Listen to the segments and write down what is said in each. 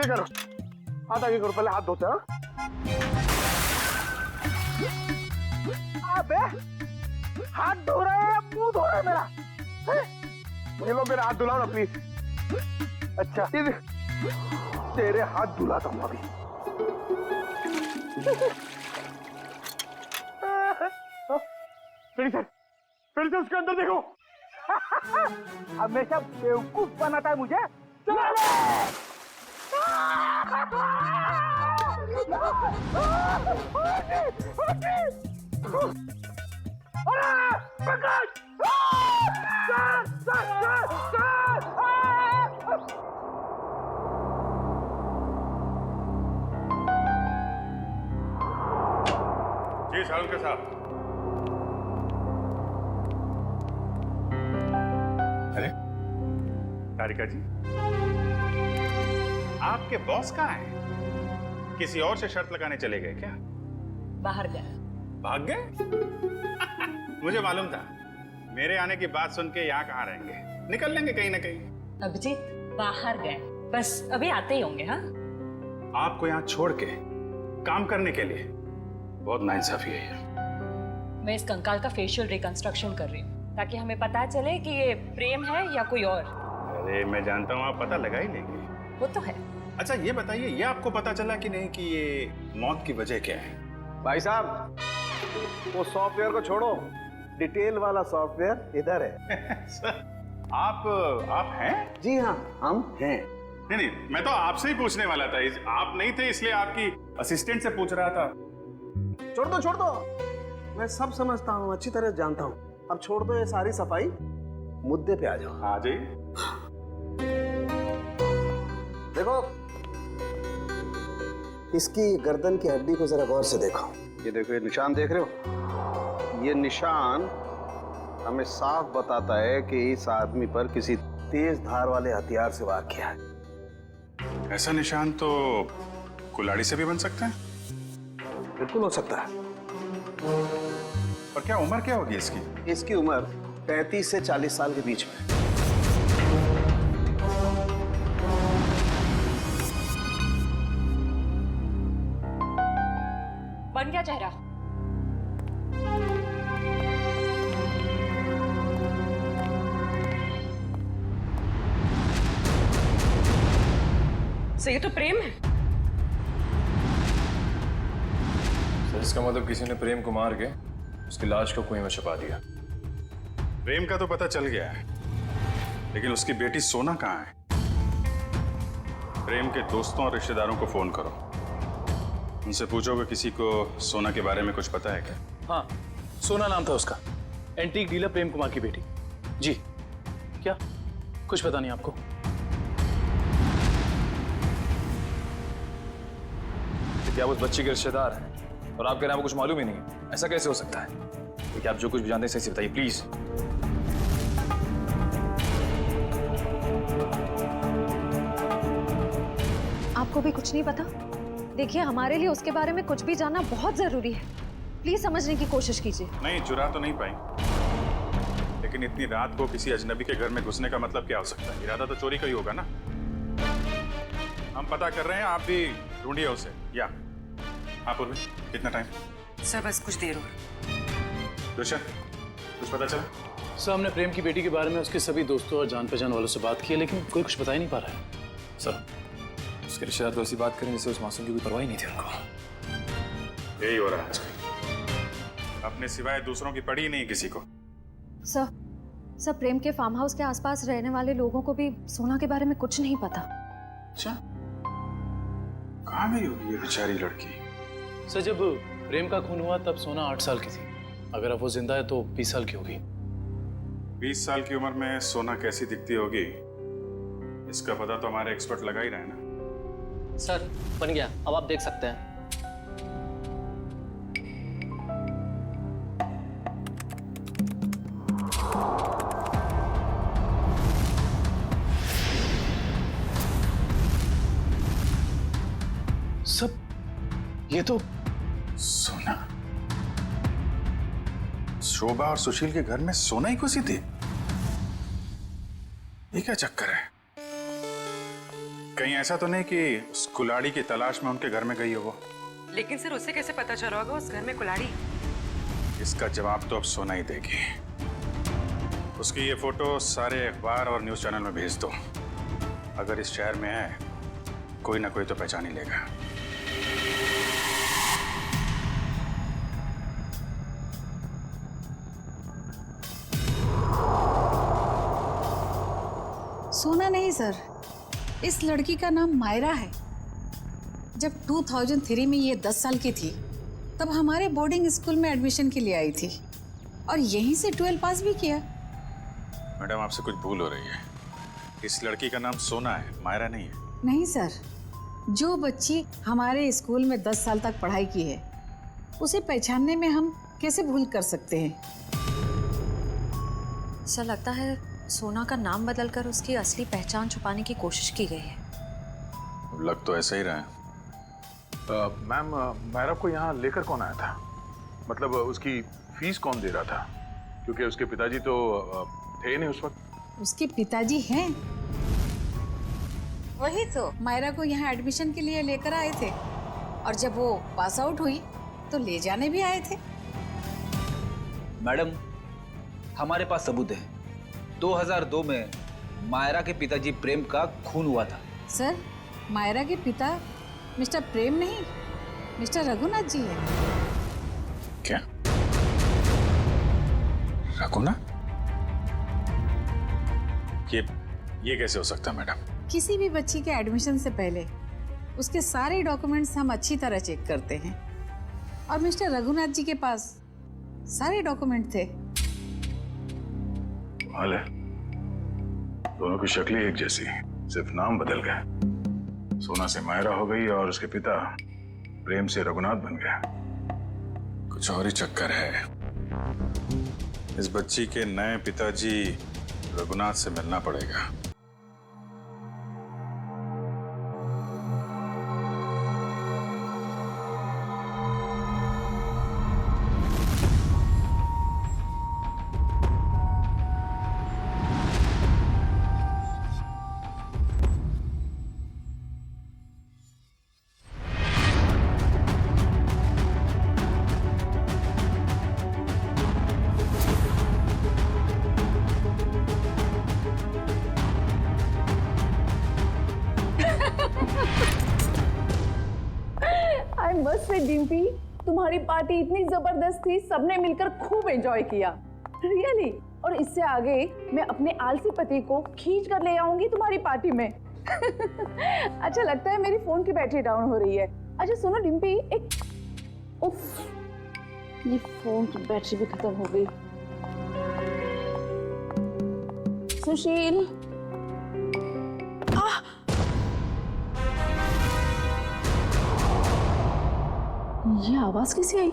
ऐसे करो, हाथ आगे करो, पहले हाथ धोते हैं। अबे हाथ धो रहा है या मुंह धो रहा है मेरा? ये लो मेरा हाथ धुलाओ ना प्लीज। अच्छा तेरे हाथ धुलाता हूँ अभी। फिर से उसके अंदर देखो। हमेशा बेवकूफ बनाता है मुझे। चलो जी सालुंके साहब। अरे तारिका जी, आपके बॉस कहाँ हैं? किसी और से शर्त लगाने चले गए क्या? बाहर गए। भाग गए? मुझे मालूम था, मेरे आने की बात सुन के यहाँ कहाँ रहेंगे, निकल लेंगे कहीं ना कहीं। अभिजीत बाहर गए, बस अभी आते ही होंगे। हाँ, आपको यहाँ छोड़ के काम करने के लिए बहुत नाइंसाफी है ये। मैं इस कंकाल का फेशियल रिकंस्ट्रक्शन कर रही हूँ ताकि हमें पता चले कि ये प्रेम है या कोई और। अरे मैं जानता हूँ आप पता लगा ही लेंगे। वो तो है। अच्छा ये बताइए, ये आपको पता चला कि नहीं कि ये मौत की वजह क्या है? भाई साहब, वो सॉफ्टवेयर को छोड़ो, डिटेल वाला सॉफ्टवेयर इधर है। सर, आप हैं? जी हाँ, हम हैं। नहीं, मैं तो आपसे ही पूछने वाला था। आप नहीं थे इसलिए आपकी असिस्टेंट से पूछ रहा था। छोड़ दो, मैं सब समझता हूँ, अच्छी तरह जानता हूँ। अब छोड़ दो ये सारी सफाई, मुद्दे पे आ जाओ। आ जाइए। देखो, इसकी गर्दन की हड्डी को जरा गौर से देखो। ये देखो, ये निशान देख रहे हो? ये निशान हमें साफ बताता है कि इस आदमी पर किसी तेज धार वाले हथियार से वार किया है। ऐसा निशान तो कुल्हाड़ी से भी बन सकता है। बिल्कुल हो सकता है। और क्या उम्र क्या होगी इसकी? इसकी उम्र 35 से 40 साल के बीच में। बन गया चेहरा। सही तो प्रेम है। सर इसका मतलब किसी ने प्रेम को मार के उसकी लाश को कुएं में छुपा दिया। प्रेम का तो पता चल गया है, लेकिन उसकी बेटी सोना कहाँ है? प्रेम के दोस्तों और रिश्तेदारों को फोन करो, उनसे पूछोगे किसी को सोना के बारे में कुछ पता है क्या? हाँ, सोना नाम था उसका, एंटीक डीलर प्रेम कुमार की बेटी। जी क्या कुछ पता नहीं आपको? क्या आप उस बच्ची के रिश्तेदार हैं और आपके नाम को कुछ मालूम ही नहीं है? ऐसा कैसे हो सकता है? क्योंकि आप जो कुछ भी जानते हैं सही से बताइए प्लीज। आपको भी कुछ नहीं पता? देखिए, हमारे लिए उसके बारे में कुछ भी जानना बहुत जरूरी है। प्लीज समझने की कोशिश कीजिए। नहीं, चुरा तो नहीं पाई, लेकिन इतनी रात को किसी अजनबी के घर में घुसने का मतलब क्या हो सकता है? इरादा तो चोरी का ही होगा ना। हम पता कर रहे हैं, आप भी ढूंढिए उसे। या आप उर्वी, कितना टाइम? सर बस कुछ देर और। दुष्यंत, कुछ पता चला? सर हमने प्रेम की बेटी के बारे में उसके सभी दोस्तों और जान पहचान वालों से बात की है, लेकिन कोई कुछ बता ही नहीं पा रहा है। सर उसके रिश्तेदार तो ऐसी बात करें जैसे उस मासूम की कोई परवाह ही नहीं थी उनको। यही हो रहा है आजकल, अपने सिवाय दूसरों की पड़ी ही नहीं किसी को। सर प्रेम के फार्म हाउस के आसपास रहने वाले लोगों को भी सोना के बारे में कुछ नहीं पता। अच्छा, कहाँ गई होगी ये बेचारी लड़की? सर जब प्रेम का खून हुआ तब सोना 8 साल की थी। अगर अब वो जिंदा है तो 20 साल की होगी। 20 साल की उम्र में सोना कैसी दिखती होगी, इसका पता तो हमारे एक्सपर्ट लगा ही रहे ना। सर बन गया, अब आप देख सकते हैं। सब ये तो सोना, शोभा और सुशील के घर में सोना ही घुसी थी। ये क्या चक्कर है? कहीं ऐसा तो नहीं कि उस कुलाड़ी की तलाश में उनके घर में गई हो वो? लेकिन सर उसे कैसे पता चला होगा उस घर में कुल्हाड़ी? इसका जवाब तो अब सोना ही देगी। उसकी ये फोटो सारे अखबार और न्यूज़ चैनल में भेज दो। अगर इस शहर में है कोई ना कोई तो पहचान ही लेगा। सोना नहीं सर, इस लड़की का नाम मायरा है। जब 2003 में ये 10 साल की थी तब हमारे बोर्डिंग स्कूल में एडमिशन के लिए आई थी और यहीं से 12 पास भी किया। मैडम आपसे कुछ भूल हो रही है। इस लड़की का नाम सोना है, मायरा नहीं है। नहीं सर, जो बच्ची हमारे स्कूल में 10 साल तक पढ़ाई की है उसे पहचानने में हम कैसे भूल कर सकते हैं। सर लगता है सोना का नाम बदलकर उसकी असली पहचान छुपाने की कोशिश की गई है। लग तो ऐसा ही रहा है। मैम, मायरा को यहाँ लेकर कौन आया था? मतलब उसकी फीस कौन दे रहा था? क्योंकि उसके पिताजी तो थे नहीं उस वक्त। उसके पिताजी हैं, वही तो मायरा को यहाँ एडमिशन के लिए लेकर आए थे और जब वो पास आउट हुई तो ले जाने भी आए थे। मैडम, हमारे पास सबूत है। 2002 में मायरा के पिताजी प्रेम का खून हुआ था। सर, मायरा के पिता मिस्टर प्रेम नहीं, मिस्टर रघुनाथ जी है। क्या? रघुनाथ? ये कैसे हो सकता है मैडम? किसी भी बच्ची के एडमिशन से पहले उसके सारे डॉक्यूमेंट्स हम अच्छी तरह चेक करते हैं और मिस्टर रघुनाथ जी के पास सारे डॉक्यूमेंट थे। हाल है, दोनों की शक्लें एक जैसी, सिर्फ नाम बदल गए। सोना से मायरा हो गई और उसके पिता प्रेम से रघुनाथ बन गए। कुछ और ही चक्कर है। इस बच्ची के नए पिताजी रघुनाथ से मिलना पड़ेगा। आई मस्ट से डिम्पी, तुम्हारी पार्टी इतनी जबरदस्त थी, सबने मिलकर खूब एंजॉय किया। रियली। और इससे आगे मैं अपने आलसी पति को खींच कर ले आऊंगी तुम्हारी पार्टी में। अच्छा लगता है मेरी फोन की बैटरी डाउन हो रही है। अच्छा सुनो डिम्पी, एक उफ, ये फोन की बैटरी भी खत्म हो गई। सुशील, ये आवाज कैसे आई?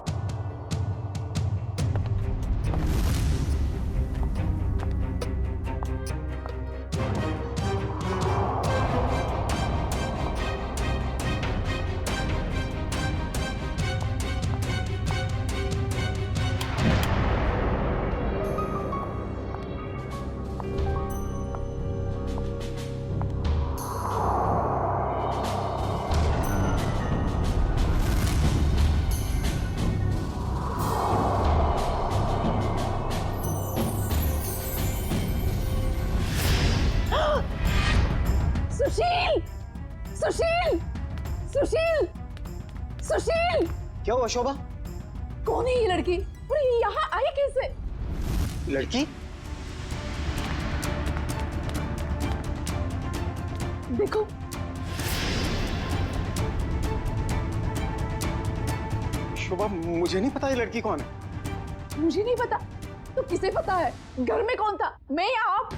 सुशील, सुशील, सुशील, सुशील! क्या हुआ शोभा? कौन है ये लड़की और ये यहाँ आई कैसे? लड़की? देखो, शोभा, मुझे नहीं पता ये लड़की कौन है। मुझे नहीं पता तो किसे पता है? घर में कौन था, मैं या आप?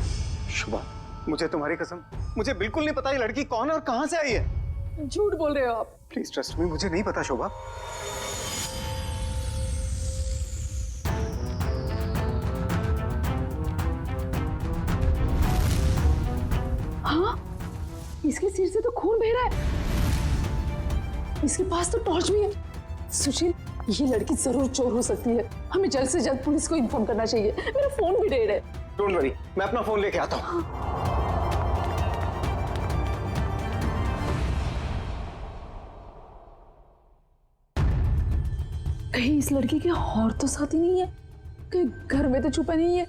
शोभा, मुझे तुम्हारी कसम, मुझे बिल्कुल नहीं पता ये लड़की कौन है और कहां से आई है। झूठ बोल रहे हो आप। प्लीज ट्रस्ट मी, मुझे नहीं पता शोभा। हाँ, इसके सिर से तो खून बह रहा है। इसके पास तो टॉर्च भी है। सुशील, ये लड़की जरूर चोर हो सकती है। हमें जल्द से जल्द पुलिस को इन्फॉर्म करना चाहिए। मेरा फोन भी डेड है। डोंट वरी, मैं अपना फोन लेके आता हूँ। कहीं इस लड़की के और तो साथी नहीं है, कहीं घर में तो छुपा नहीं है।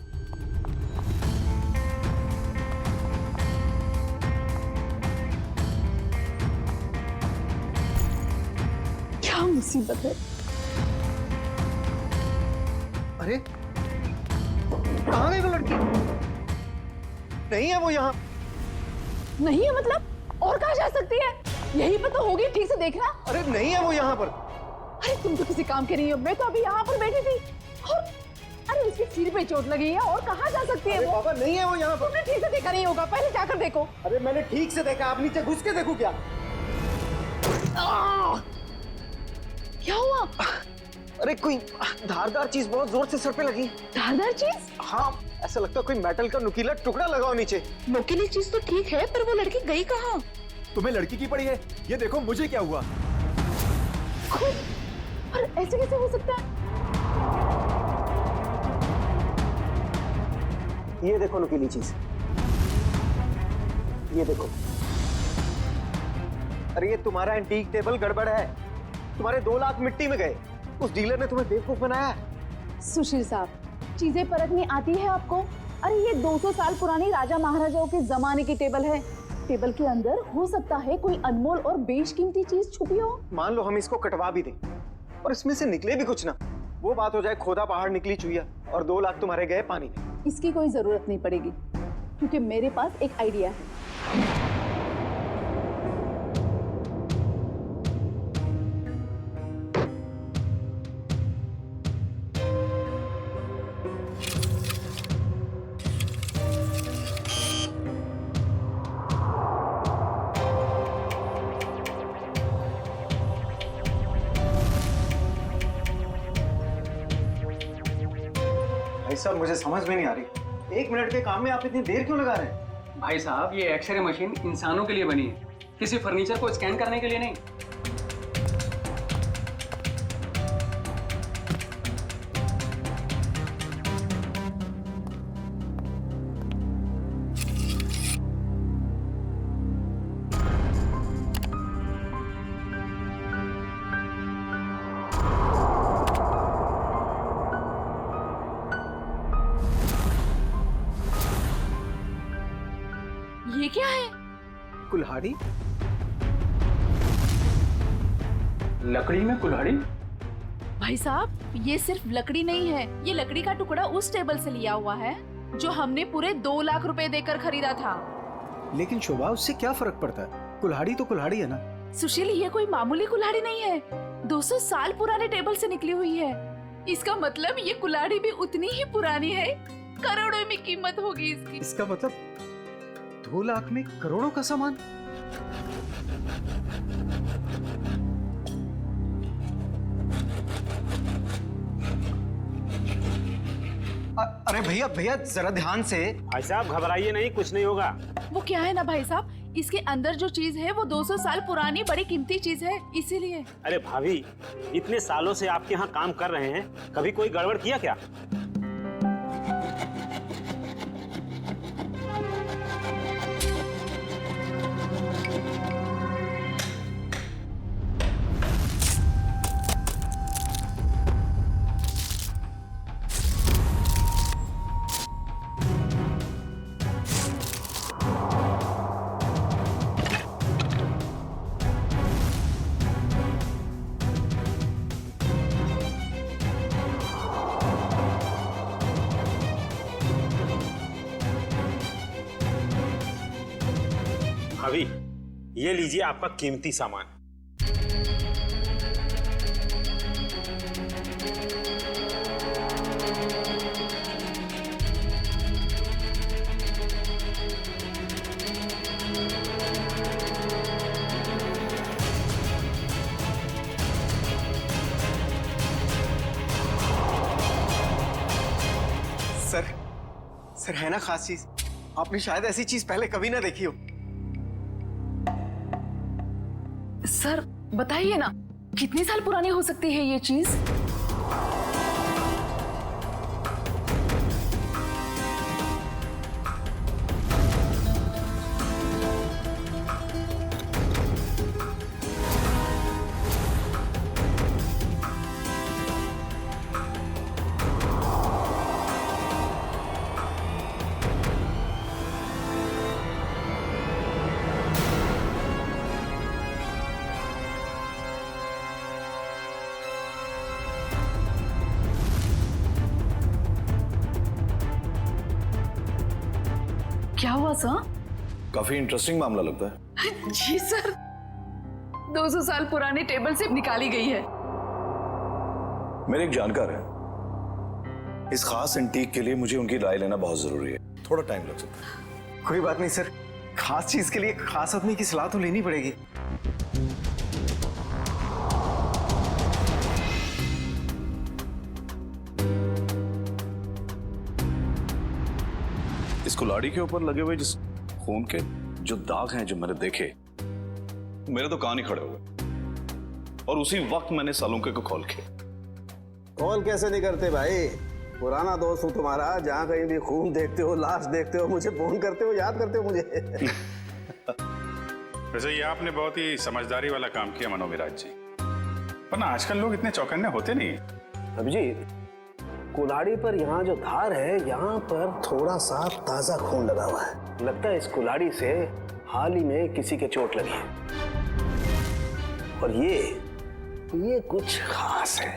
क्या मुसीबत है। अरे कहाँ गई वो लड़की? नहीं है वो यहाँ। नहीं है मतलब? और कहाँ जा सकती है? यही पर तो होगी, ठीक से देखना। अरे नहीं है वो यहाँ पर। अरे तुम तो किसी काम के नहीं हो, मैं तो अभी यहाँ पर बैठी थी। और अरे उसके सिर पे चोट लगी है, और कहाँ जा सकती है वो? पापा नहीं है वो यहाँ पर। तुमने ठीक से देखा नहीं होगा, पहले जाकर देखो। अरे मैंने ठीक से देखा, आप नीचे घुस के देखो क्या? क्या हुआ? अरे कोई धारदार चीज बहुत जोर से सर पे लगी। धारदार चीज? हाँ, ऐसा लगता है कोई मेटल का नुकीला टुकड़ा लगाओ नीचे। नुकीली चीज तो ठीक है, पर वो लड़की गई कहाँ? तुम्हें लड़की की पड़ी है, ये देखो मुझे क्या हुआ। और ऐसे कैसे हो सकता है? ये देखो नुकीली चीज, ये देखो। अरे ये तुम्हारा एंटीक टेबल गड़बड़ है, तुम्हारे 2 लाख मिट्टी में गए। उस डीलर ने तुम्हें बेवकूफ बनाया है। सुशील साहब, चीजें परखनी आती है आपको? अरे ये 200 साल पुरानी राजा महाराजाओं के जमाने की टेबल है। टेबल के अंदर हो सकता है कोई अनमोल और बेशकीमती चीज छुपी हो। मान लो हम इसको कटवा भी दें और इसमें से निकले भी कुछ ना, वो बात हो जाए खोदा पहाड़ निकली चुहिया और 2 लाख तुम्हारे गए पानी में। इसकी कोई जरूरत नहीं पड़ेगी, क्योंकि मेरे पास एक आइडिया है। भाई साहब मुझे समझ में नहीं आ रही, 1 मिनट के काम में आप इतनी देर क्यों लगा रहे हैं? भाई साहब, ये एक्सरे मशीन इंसानों के लिए बनी है, किसी फर्नीचर को स्कैन करने के लिए नहीं। ये क्या है? कुल्हाड़ी? लकड़ी में कुल्हाड़ी? भाई साहब, ये सिर्फ लकड़ी नहीं है, ये लकड़ी का टुकड़ा उस टेबल से लिया हुआ है जो हमने पूरे 2 लाख रुपए देकर खरीदा था। लेकिन शोभा, उससे क्या फर्क पड़ता है? कुल्हाड़ी तो कुल्हाड़ी है ना। सुशील, ये कोई मामूली कुल्हाड़ी नहीं है, 200 साल पुराने टेबल से निकली हुई है। इसका मतलब ये कुल्हाड़ी भी उतनी ही पुरानी है, करोड़ों में कीमत होगी इसकी। इसका मतलब 2 लाख में करोड़ों का सामान। अरे भैया भैया जरा ध्यान से। भाई साहब घबराइए नहीं, कुछ नहीं होगा। वो क्या है ना भाई साहब, इसके अंदर जो चीज है वो 200 साल पुरानी बड़ी कीमती चीज है, इसीलिए। अरे भाभी, इतने सालों से आपके यहाँ काम कर रहे हैं, कभी कोई गड़बड़ किया क्या? भाभी, ये लीजिए आपका कीमती सामान। सर है ना खास चीज, आपने शायद ऐसी चीज पहले कभी ना देखी हो। सर बताइए ना, कितने साल पुरानी हो सकती है ये चीज? क्या हुआ सर? काफी इंटरेस्टिंग मामला लगता है। जी सर, 200 साल पुरानी टेबल से निकाली गई है। मेरे एक जानकार है, इस खास एंटीक के लिए मुझे उनकी राय लेना बहुत जरूरी है, थोड़ा टाइम लग सकता है। कोई बात नहीं सर, खास चीज के लिए खास आदमी की सलाह तो लेनी पड़ेगी। इस कुल्हाड़ी के ऊपर लगे हुए जिस खून के जो दाग हैं जो मैंने देखे, मेरे तो कान ही खड़े हो गए। और उसी वक्त मैंने सालुंके को कॉल किया। कॉल कैसे नहीं करते भाई, पुराना दोस्त हूँ तुम्हारा, जहाँ कहीं भी खून देखते हो, लाश देखते हो, मुझे फोन करते हो, याद करते हो मुझे। वैसे ये आपने बहुत ही समझदारी वाला काम किया मनोविराज जी, वरना आजकल लोग इतने चौकन्ने होते नहीं। अभिजीत, कुल्हाड़ी पर यहाँ जो धार है, यहाँ पर थोड़ा सा ताजा खून लगा हुआ है। लगता है इस कुल्हाड़ी से हाल ही में किसी के चोट लगी है। और ये कुछ खास है।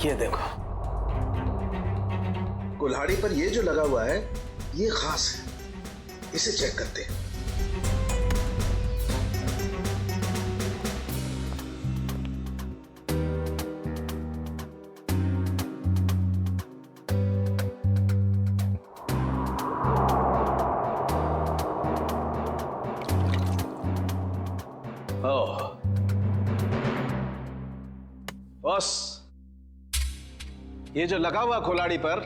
ये देखो, कुल्हाड़ी पर ये जो लगा हुआ है ये खास है, इसे चेक करते हैं। बस ये जो लगा हुआ कुल्हाड़ी पर,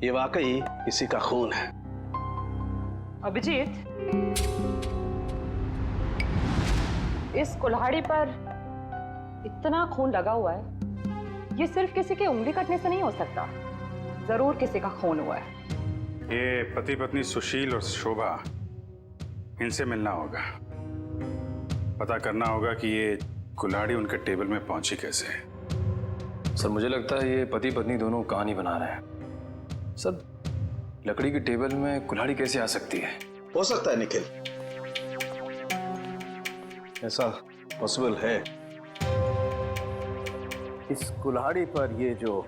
ये वाकई किसी का खून है। अभिजीत, इस कुल्हाड़ी पर इतना खून लगा हुआ है, ये सिर्फ किसी के उंगली कटने से नहीं हो सकता, जरूर किसी का खून हुआ है। ये पति पत्नी सुशील और शोभा, इनसे मिलना होगा, पता करना होगा कि ये कुल्हाड़ी उनके टेबल में पहुंची कैसे है। सर मुझे लगता है ये पति पत्नी दोनों कहानी बना रहे हैं। सर लकड़ी की टेबल में कुल्हाड़ी कैसे आ सकती है? हो सकता है निखिल, ऐसा पॉसिबल है। इस कुल्हाड़ी पर ये जो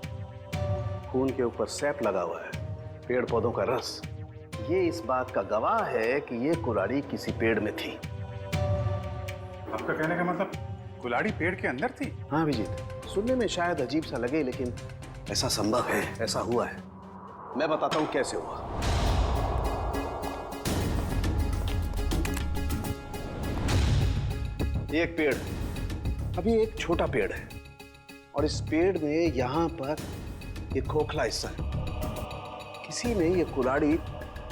खून के ऊपर सैप लगा हुआ है, पेड़ पौधों का रस, ये इस बात का गवाह है कि ये कुल्हाड़ी किसी पेड़ में थी। आपका कहने का मतलब कुल्हाड़ी पेड़ के अंदर थी? हाँ अभिजीत, सुनने में शायद अजीब सा लगे, लेकिन ऐसा संभव है, ऐसा हुआ है। मैं बताता हूं कैसे हुआ। एक पेड़, अभी एक छोटा पेड़ है, और इस पेड़ में यहां पर एक खोखला हिस्सा है। किसी ने ये कुल्हाड़ी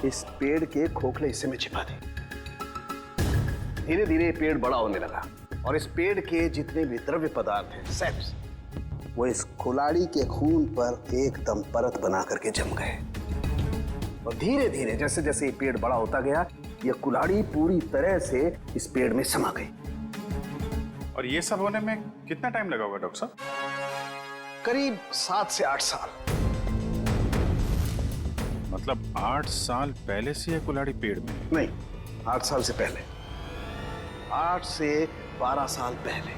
इस पेड़ के खोखले हिस्से में छिपा दी। धीरे धीरे पेड़ बड़ा होने लगा, और इस पेड़ के जितने भी द्रव्य पदार्थ हैं, सेप्स, वो इस कुल्हाड़ी के खून पर एकदम परत बना करके जम गए। और धीरे धीरे जैसे जैसे ये पेड़ बड़ा होता गया, ये कुल्हाड़ी पूरी तरह से इस पेड़ में समा गई। और ये सब होने में कितना टाइम लगा होगा डॉक्टर साहब? करीब 7 से 8 साल। मतलब 8 साल पहले से ये कुल्हाड़ी पेड़ में? नहीं, 8 साल से पहले, 8 से 12 साल पहले।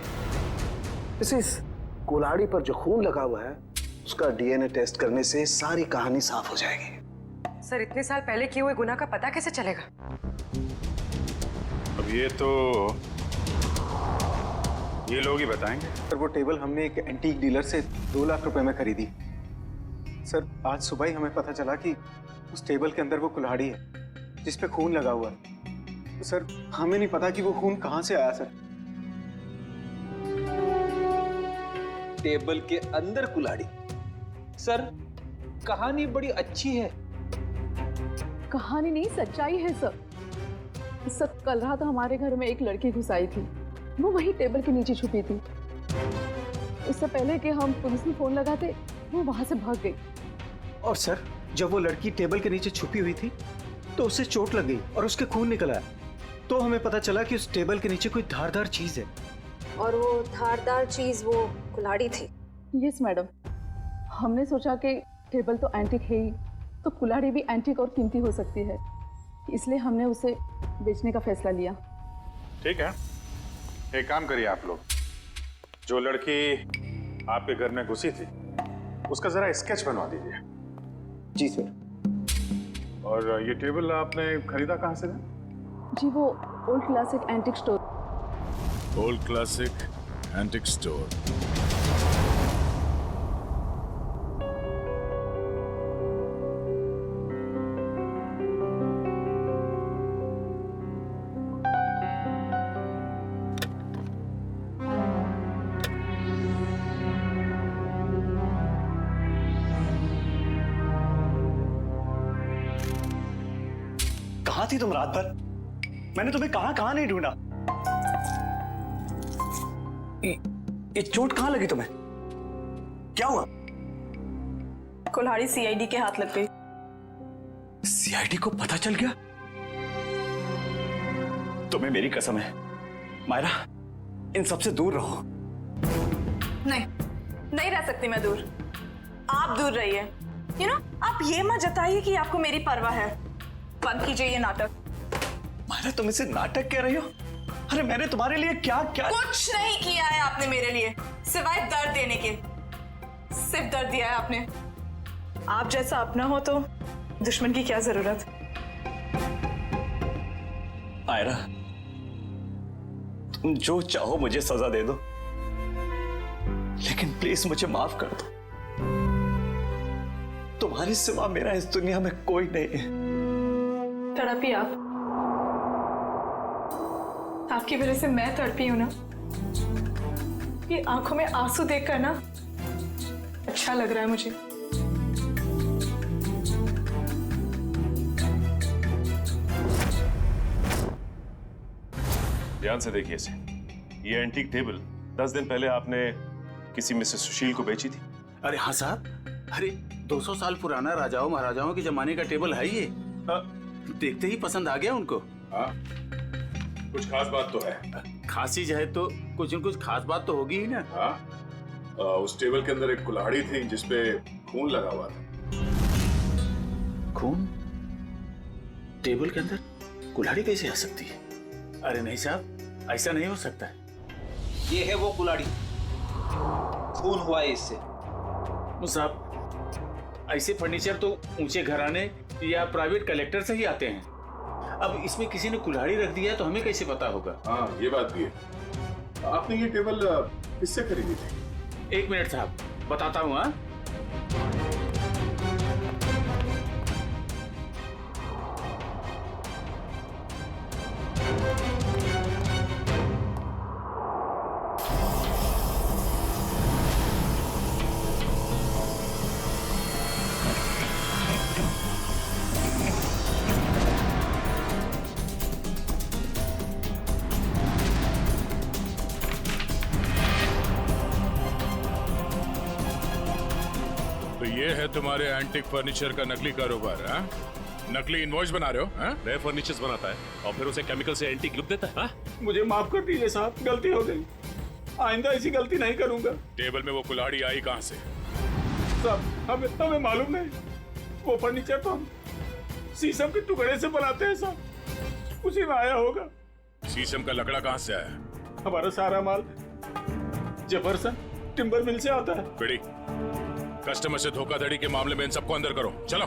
इस कुल्हाड़ी पर जो खून लगा हुआ है, उसका डीएनए टेस्ट करने से सारी कहानी साफ हो जाएगी। सर इतने साल पहले किए हुए गुनाह का पता कैसे चलेगा? अब ये लोग ही बताएंगे। सर वो टेबल हमने एक एंटीक डीलर से 2 लाख रुपए में खरीदी। सर आज सुबह ही हमें पता चला कि उस टेबल के अंदर वो कुल्हाड़ी है जिस पे खून लगा हुआ है। तो सर हमें नहीं पता कि वो खून कहाँ से आया। सर टेबल के अंदर कुल्हाड़ी? सर कहानी बड़ी अच्छी है। कहानी नहीं, सच्चाई है सर। सर कल रात हमारे घर में एक लड़की घुस आई थी, वो वही टेबल के नीचे छुपी थी। उससे पहले कि हम पुलिस में फोन लगाते, वो वहां से भाग गई। और सर जब वो लड़की टेबल के नीचे छुपी हुई थी तो उसे चोट लग गई और उसके खून निकल आया। तो हमें पता चला कि उस टेबल के नीचे कोई धारदार चीज है। और वो धारदार चीज वो कुल्हाड़ी थी। यस मैडम, हमने सोचा कि टेबल तो एंटीक है ही, तो कुल्हाड़ी भी एंटीक और कीमती हो सकती है, इसलिए हमने उसे बेचने का फैसला लिया। ठीक है, एक काम करिए आप लोग, जो लड़की आपके घर में घुसी थी उसका जरा स्केच बनवा दीजिए। जी सर। और ये टेबल आपने खरीदा कहाँ से था? जी वो old classic antique store. Old classic antique store. कहाँ थी तुम रात भर? मैंने तुम्हें कहाँ कहाँ नहीं ढूंढा। ये चोट कहाँ लगी तुम्हें? क्या हुआ? कुल्हाड़ी सीआईडी के हाथ लग गई। सीआईडी को पता चल गया? तुम्हें मेरी कसम है मायरा, इन सबसे दूर रहो। नहीं रह सकती मैं दूर। आप दूर रहिए। आप ये मत जताइए कि आपको मेरी परवाह है। बंद कीजिए ये नाटक। मायरा तुम इसे नाटक कह रही हो? अरे मैंने तुम्हारे लिए क्या क्या कुछ नहीं किया है आपने मेरे लिए, सिवाय दर्द देने के। सिर्फ दर्द दिया है आपने। आप जैसा अपना हो तो दुश्मन की क्या जरूरत। मायरा तुम जो चाहो मुझे सजा दे दो, लेकिन प्लीज मुझे माफ कर दो। तुम्हारे सिवा मेरा इस दुनिया में कोई नहीं है। तड़पी आप। आपकी वजह से मैं तड़पी हूं ना। ये आंखों में आंसू देखकर ना अच्छा लग रहा है मुझे। ध्यान से देखिए इसे। ये एंटीक टेबल 10 दिन पहले आपने किसी मिसेस सुशील को बेची थी। अरे हाँ साहब, अरे 200 साल पुराना राजाओं महाराजाओं के जमाने का टेबल है ये। देखते ही पसंद आ गया उनको। हाँ, कुछ खास बात तो है। खास चीज है तो कुछ न कुछ खास बात तो होगी ही ना। हाँ, उस टेबल के अंदर एक कुल्हाड़ी थी जिसपे खून लगा हुआ था। खून? टेबल के अंदर कुल्हाड़ी कैसे आ सकती है? अरे नहीं साहब, ऐसा नहीं हो सकता है। ये है वो कुल्हाड़ी, खून हुआ है इससे। साहब ऐसे फर्नीचर तो ऊंचे घराने या प्राइवेट कलेक्टर से ही आते हैं। अब इसमें किसी ने कुल्हाड़ी रख दिया है तो हमें कैसे पता होगा? हाँ ये बात भी है। आपने ये टेबल किससे खरीदी थी? 1 मिनट साहब, बताता हूँ। हाँ ये है तुम्हारे एंटिक फर्नीचर का नकली कारोबार। हाँ, नकली इनवॉइस बना रहे हो? हाँ, नए फर्नीचर्स बनाता है और फिर उसे केमिकल से एंटीक लुक देता है। हाँ? मुझे माफ कर दीजिए साहब, गलती हो गई। आइंदा ऐसी गलती नहीं करूंगा। टेबल में वो कुल्हाड़ी आई कहाँ से? साहब हमें मालूम नहीं। वो फर्नीचर तो हम शीशम के टुकड़े से बनाते हैं साहब, उसी में आया होगा। शीशम का लकड़ा कहाँ से आया? हमारा सारा माल जफरसन टिम्बर मिल से आता है। बेड़ी, कस्टमर से धोखाधड़ी के मामले में इन सबको अंदर करो। चलो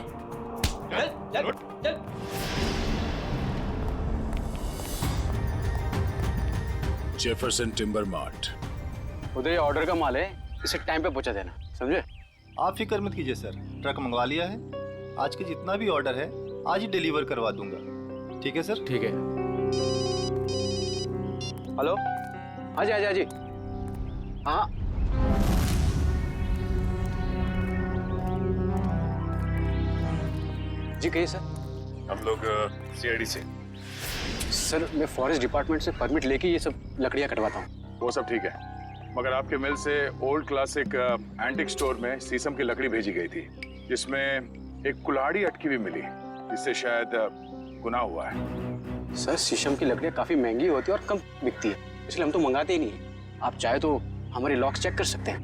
चल। Jefferson timber mart. उधर ये ऑर्डर का माल है, इसे टाइम पे पहुंचा देना, समझे? आप फिक्र मत कीजिए सर, ट्रक मंगवा लिया है। आज के जितना भी ऑर्डर है आज ही डिलीवर करवा दूंगा। ठीक है सर? ठीक है। हेलो, हाँ जी। हाँ जी, कहिए सर। हम लोग सीआईडी से। सर मैं फॉरेस्ट डिपार्टमेंट से परमिट लेके ये सब लकड़ियाँ कटवाता हूँ। वो सब ठीक है, मगर आपके मिल से ओल्ड क्लासिक एंटिक स्टोर में शीशम की लकड़ी भेजी गई थी जिसमें एक कुल्हाड़ी अटकी हुई मिली, जिससे शायद गुनाह हुआ है। सर शीशम की लकड़ियाँ काफी महंगी होती है और कम बिकती है, इसलिए हम तो मंगाते ही नहीं। आप चाहे तो हमारे लॉक्स चेक कर सकते हैं।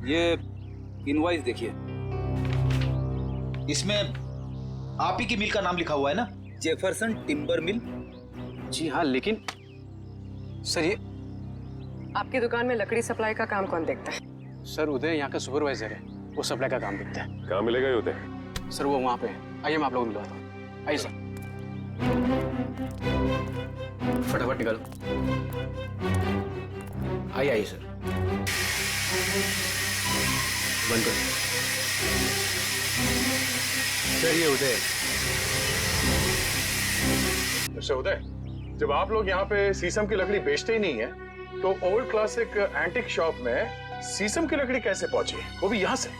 ये इनवॉइस देखिए, इसमें आप ही की मिल का नाम लिखा हुआ है ना, जेफरसन टिम्बर मिल। जी हाँ, लेकिन सर आपकी दुकान में लकड़ी सप्लाई का काम कौन देखता है? सर उदय यहाँ का सुपरवाइजर है, वो सप्लाई का काम देखता है। कहाँ मिलेगा ये उदय? सर वो वहाँ पे है, आइए मैं आप लोगों को मिलवाता हूँ। आइए सर, फटाफट निकालो। आइए आइए सर, बंद करो। सर ये उदय। अच्छा उदय, जब आप लोग यहाँ पे शीशम की लकड़ी बेचते ही नहीं है, तो ओल्ड क्लासिक एंटिक शॉप में शीशम की लकड़ी कैसे पहुंची, वो भी यहाँ से?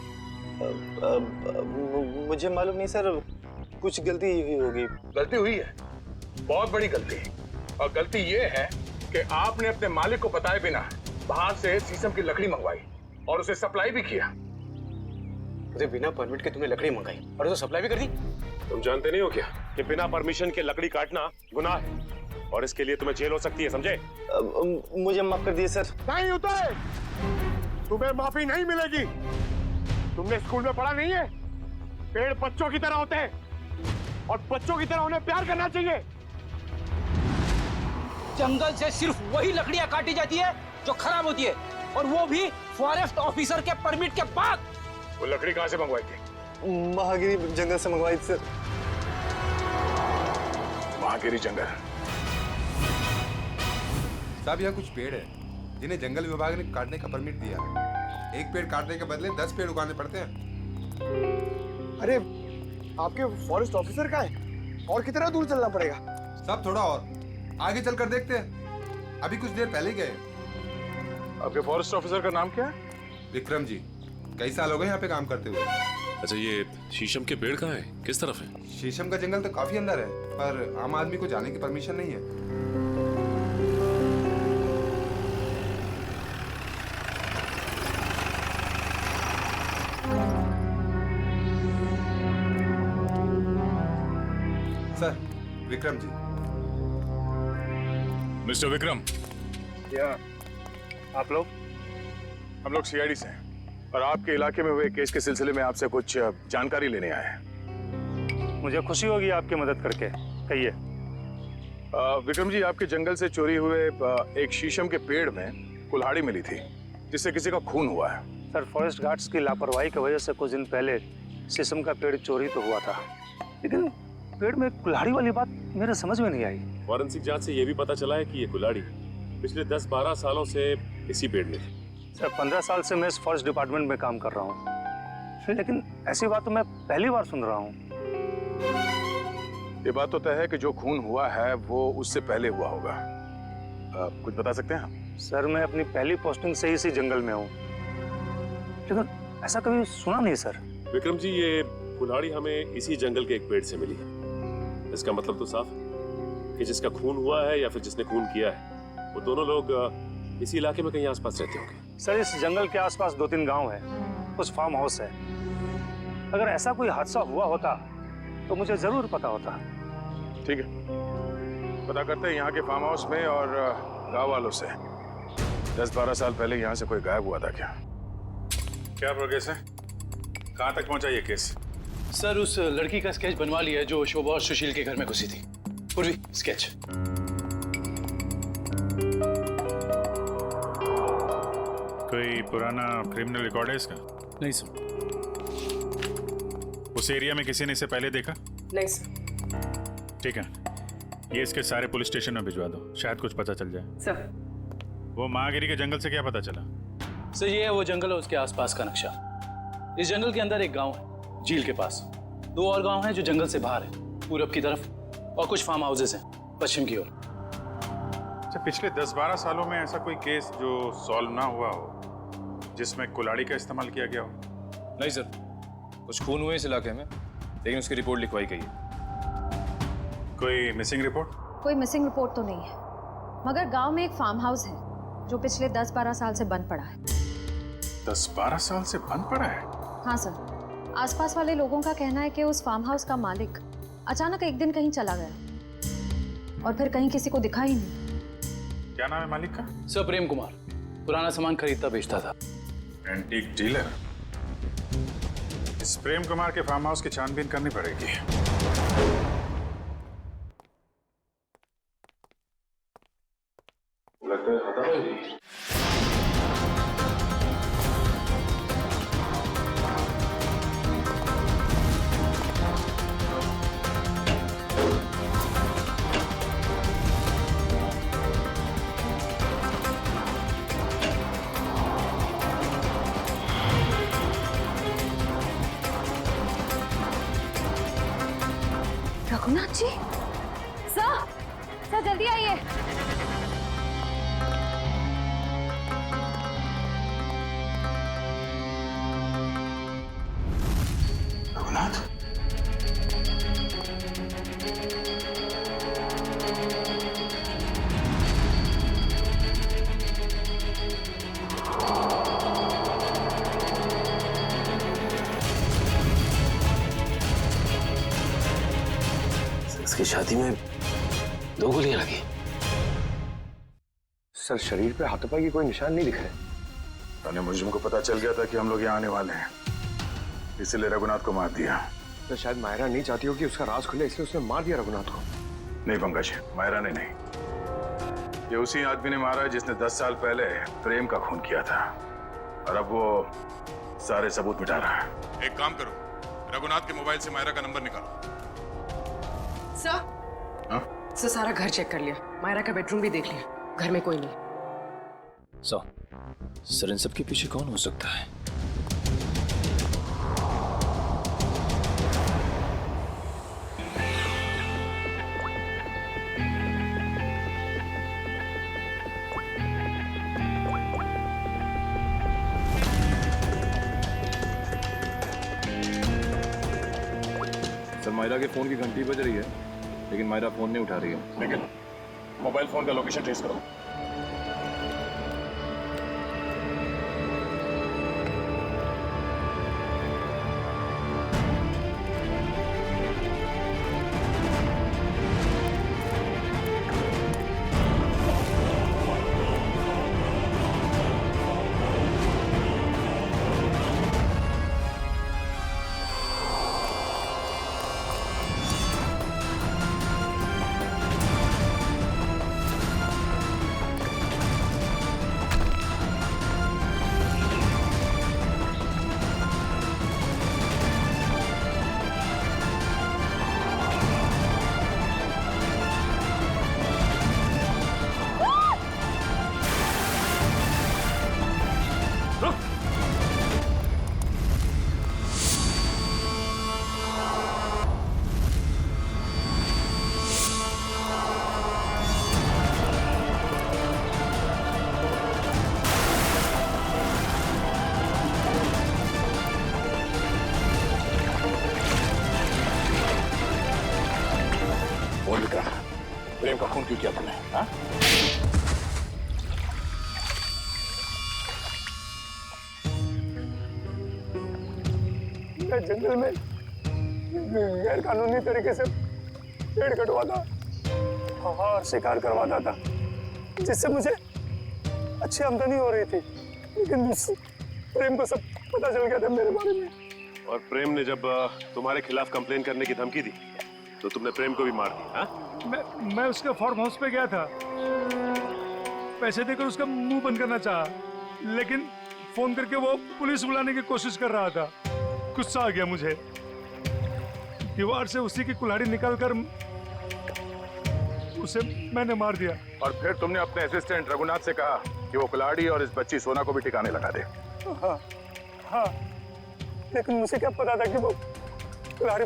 मुझे मालूम नहीं सर, कुछ गलती हुई होगी। गलती हुई है, बहुत बड़ी गलती। और गलती ये है कि आपने अपने मालिक को बताए बिना बाहर से शीशम की लकड़ी मंगवाई और उसे सप्लाई भी किया। उदय, बिना परमिट के तुमने लकड़ी मंगाई और उसे सप्लाई भी कर दी? तुम जानते नहीं हो क्या कि बिना परमिशन के लकड़ी काटना गुनाह है और इसके लिए तुम्हें जेल हो सकती है, समझे? मुझे माफ कर दिए सर। नहीं उदय, तुम्हें माफी नहीं मिलेगी। तुमने स्कूल में पढ़ा नहीं है, पेड़ बच्चों की तरह होते हैं और बच्चों की तरह उन्हें प्यार करना चाहिए। जंगल से सिर्फ वही लकड़ियां काटी जाती है जो खराब होती है, और वो भी फॉरेस्ट ऑफिसर के परमिट के बाद। वो लकड़ी कहाँ से मंगवाई थी? महागिरी जंगल से मंगवाई थी सर। महागिरी जंगल? साहब यहाँ कुछ पेड़ है जिन्हें जंगल विभाग ने काटने का परमिट दिया है। एक पेड़ काटने के बदले 10 पेड़ उगाने पड़ते हैं। अरे आपके फॉरेस्ट ऑफिसर का है, और कितना दूर चलना पड़ेगा? सब थोड़ा और आगे चलकर देखते हैं, अभी कुछ देर पहले ही गए। आपके फॉरेस्ट ऑफिसर का नाम क्या है? विक्रम जी, कई साल हो गए यहाँ पे काम करते हुए। अच्छा, ये शीशम के पेड़ कहाँ है, किस तरफ है? शीशम का जंगल तो काफी अंदर है, पर आम आदमी को जाने की परमिशन नहीं है। सर, विक्रम जी। मिस्टर विक्रम। क्या आप लोग? हम लोग सीआईडी से हैं और आपके इलाके में हुए केस के सिलसिले में आपसे कुछ जानकारी लेने आए हैं। मुझे खुशी होगी आपकी मदद करके, कहिए। विक्रम जी, आपके जंगल से चोरी हुए एक शीशम के पेड़ में कुल्हाड़ी मिली थी जिससे किसी का खून हुआ है। सर, फॉरेस्ट गार्ड्स की लापरवाही की वजह से कुछ दिन पहले शीशम का पेड़ चोरी तो हुआ था, लेकिन पेड़ में कुल्हाड़ी वाली बात मेरे समझ में नहीं आई। फॉरेंसिक जांच से यह भी पता चला है कि ये कुल्हाड़ी पिछले 10-12 सालों से इसी पेड़ में थी। सर, 15 साल से मैं इस फॉरेस्ट डिपार्टमेंट में काम कर रहा हूँ, लेकिन ऐसी बात तो मैं पहली बार सुन रहा हूँ। ये बात तो तय है कि जो खून हुआ है वो उससे पहले हुआ होगा। कुछ बता सकते हैं? सर, मैं अपनी पहली पोस्टिंग से ही इसी जंगल में हूँ, लेकिन ऐसा कभी सुना नहीं सर। विक्रम जी, ये कुल्हाड़ी हमें इसी जंगल के एक पेड़ से मिली है। इसका मतलब तो साफ है कि जिसका खून हुआ है या फिर जिसने खून किया है, वो दोनों लोग इसी इलाके में कहीं आसपास रहते होंगे। सर, इस जंगल के आसपास 2-3 गांव है, कुछ फार्म हाउस है। अगर ऐसा कोई हादसा हुआ होता तो मुझे जरूर पता होता। ठीक है, पता करते हैं यहाँ के फार्म हाउस में और गांव वालों से। 10-12 साल पहले यहाँ से कोई गायब हुआ था क्या? क्या प्रोग्रेस है? कहाँ तक पहुँचा ये केस? सर, उस लड़की का स्केच बनवा लिया है जो शोभा और सुशील के घर में घुसी थी। पूर्वी, स्केच। कोई पुराना क्रिमिनल रिकॉर्ड है इसका? नहीं सर। उस एरिया में किसी ने इसे पहले देखा? नहीं सर। ठीक है, ये इसके सारे पुलिस स्टेशन में भिजवा दो, शायद कुछ पता चल जाए। सर, वो महागिरी के जंगल से क्या पता चला? सर, ये है वो जंगल और उसके आसपास का नक्शा। इस जंगल के अंदर एक गांव है झील के पास, 2 और गांव हैं जो जंगल से बाहर है, पूरब की तरफ, और कुछ फार्म हाउसेस हैं पश्चिम की ओर। अच्छा, पिछले 10-12 सालों में ऐसा कोई केस जो सॉल्व ना हुआ हो जिसमें कुल्हाड़ी का इस्तेमाल किया गया हो? नहीं सर, कुछ खून हुए इस इलाके में, लेकिन उसकी रिपोर्ट लिखवाई गई है। कोई मिसिंग रिपोर्ट? कोई मिसिंग रिपोर्ट तो नहीं है, मगर गांव में एक फार्म हाउस है जो पिछले 10-12 साल से बंद पड़ा है। 10-12 साल से बंद पड़ा है? हाँ सर, आसपास वाले लोगों का कहना है कि उस फार्म हाउस का मालिक अचानक एक दिन कहीं चला गया और फिर कहीं किसी को दिखा ही नहीं। क्या नाम है मालिक का? सर, प्रेम कुमार। पुराना सामान खरीदता बेचता था। Antique dealer? इस प्रेम कुमार के फार्म हाउस की छानबीन करनी पड़ेगी। लगता है खत्म है जी। रघुनाथ जी, सर जल्दी आइए। रघुनाथ, इसकी छाती में 2 गोलियां लगी। सर शरीर पे हाथापाई की कोई निशान नहीं दिख रहे। थाने मुझे को पता चल गया था कि हम लोग यहाँ आने वाले हैं, इसलिए रघुनाथ को मार दिया। तो शायद मायरा नहीं चाहती हो कि उसका राज खुले, इसलिए उसने मार दिया रघुनाथ को। नहीं पंकज, मायरा ने नहीं, ये उसी आदमी ने मारा जिसने 10 साल पहले प्रेम का खून किया था, और अब वो सारे सबूत मिटा रहा है। एक काम करो, रघुनाथ के मोबाइल से मायरा का नंबर निकालो। सर सारा घर चेक कर लिया, मायरा का बेडरूम भी देख लिया, घर में कोई नहीं। सर इन सब के पीछे कौन हो सकता है? सर मायरा के फोन की घंटी बज रही है, लेकिन मायरा फोन नहीं उठा रही है। लेकिन मोबाइल फोन का लोकेशन ट्रेस करो। प्रेम का खून क्यों किया तुमने? हाँ? मैं जंगल में गैर कानूनी तरीके से पेड़ कटवाता और शिकार करवाता था, जिससे मुझे अच्छी आमदनी हो रही थी। लेकिन प्रेम को सब पता चल गया था मेरे बारे में। और प्रेम ने जब तुम्हारे खिलाफ कंप्लेन करने की धमकी दी तो तुमने प्रेम को भी मार दिया। हाँ? मैं उसके फार्म हाउस पे गया था, पैसे देकर उसका मुंह बंद करना चाहा, लेकिन फोन करके वो पुलिस बुलाने की कोशिश कर रहा था। गुस्सा आ गया मुझे, दीवार से उसी की कुल्हाड़ी निकालकर उसे मैंने मार दिया। और फिर तुमने अपने असिस्टेंट रघुनाथ से कहा कि वो कुल्हाड़ी और इस बच्ची सोना को भी ठिकाने लगा दे। हाँ, लेकिन मुझे क्या पता था कि वो कुल्हाड़ी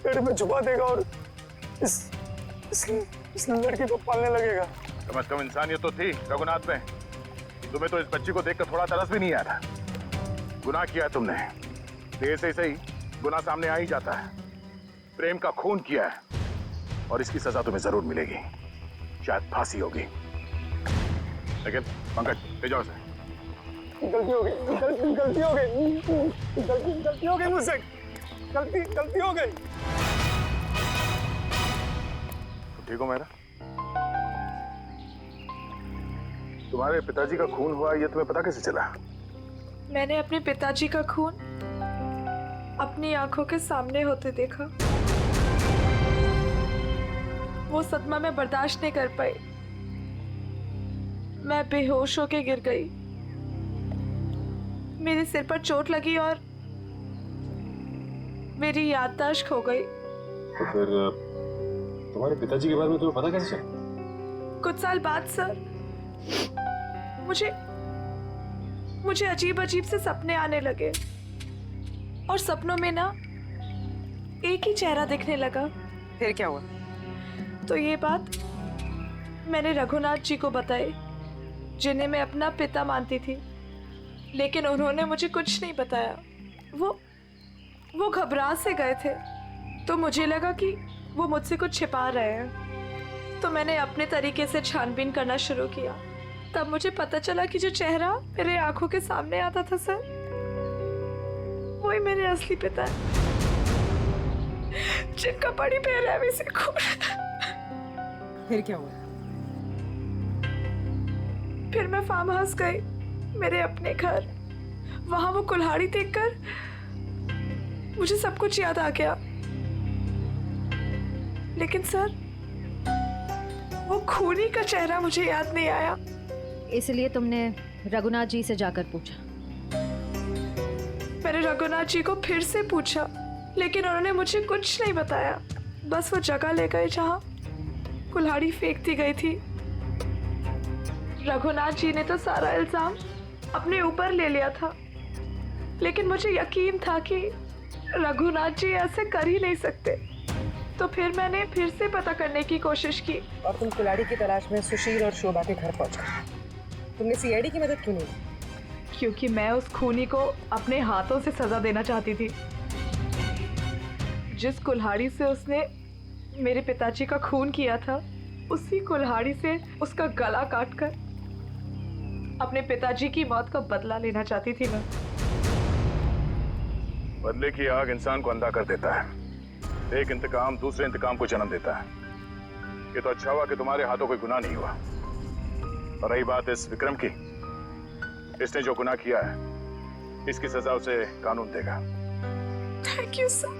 पेड़ में छुपा देगा और इस लड़की को पालने लगेगा। कम से कम इंसानियत तो थी रघुनाथ में। तुम्हें तो इस बच्ची को देखकर थोड़ा तरस भी नहीं आया था। गुनाह किया है तुमने, देर से सही गुनाह सामने आ ही जाता है। प्रेम का खून किया है और इसकी सजा तुम्हें जरूर मिलेगी, शायद फांसी होगी। लेकिन पंकज ले जाओ उसे। गलती हो गई, गलती हो गई, गलती हो गई मुझसे, गलती हो गई। ठीक हो मेरा? तुम्हारे पिताजी का खून हुआ ये तुम्हें पता कैसे चला? मैंने अपने पिताजी का खून अपनी आंखों के सामने होते देखा। वो सदमा में बर्दाश्त नहीं कर पाई, मैं बेहोश होके गिर गई। मेरे सिर पर चोट लगी और मेरी याददाश्त खो गई। तो फिर तुम्हारे पिताजी के बारे में तुम्हें पता कैसे चला? कुछ साल बाद सर, मुझे अजीब अजीब से सपने आने लगे और सपनों में ना एक ही चेहरा दिखने लगा। फिर क्या हुआ? तो ये बात मैंने रघुनाथ जी को बताई, जिन्हें मैं अपना पिता मानती थी, लेकिन उन्होंने मुझे कुछ नहीं बताया। वो घबरा से गए थे, तो मुझे लगा कि वो मुझसे कुछ छिपा रहे हैं। तो मैंने अपने तरीके से छानबीन करना शुरू किया। तब मुझे पता चला कि जो चेहरा मेरे आंखों के सामने आता था सर, वही मेरे असली पिता है, जिनका बड़ी बेरहमी से खून। फिर क्या हुआ? फिर मैं फार्म हाउस गई, मेरे अपने घर। वहां वो कुल्हाड़ी देखकर मुझे सब कुछ याद आ गया। लेकिन सर, वो खूनी का चेहरा मुझे याद नहीं आया। इसलिए तुमने रघुनाथ जी से जाकर पूछा? मैंने रघुनाथ जी को फिर से पूछा, लेकिन उन्होंने मुझे कुछ नहीं बताया। बस वो जगह ले गए जहां कुल्हाड़ी फेंक दी गई थी। रघुनाथ जी ने तो सारा इल्जाम अपने ऊपर ले लिया था, लेकिन मुझे यकीन था कि रघुनाथ जी ऐसे कर ही नहीं सकते। तो फिर मैंने फिर से पता करने की कोशिश की। और तुम कुल्हाड़ी की तलाश में सुशील और शोभा के घर पहुंचे। तुमने सीआईडी की मदद क्यों नहीं ली? क्योंकि मैं उस खूनी को अपने हाथों से सजा देना चाहती थी। जिस कुल्हाड़ी से उसने मेरे पिताजी का खून किया था, उसी कुल्हाड़ी से उसका गला काटकर अपने पिताजी की मौत का बदला लेना चाहती थी मैं। बदले की आग इंसान को अंधा कर देता है। एक इंतकाम दूसरे इंतकाम को जन्म देता है। ये तो अच्छा हुआ कि तुम्हारे हाथों कोई गुनाह नहीं हुआ। और रही बात इस विक्रम की, इसने जो गुनाह किया है, इसकी सजा उसे कानून देगा। Thank you sir.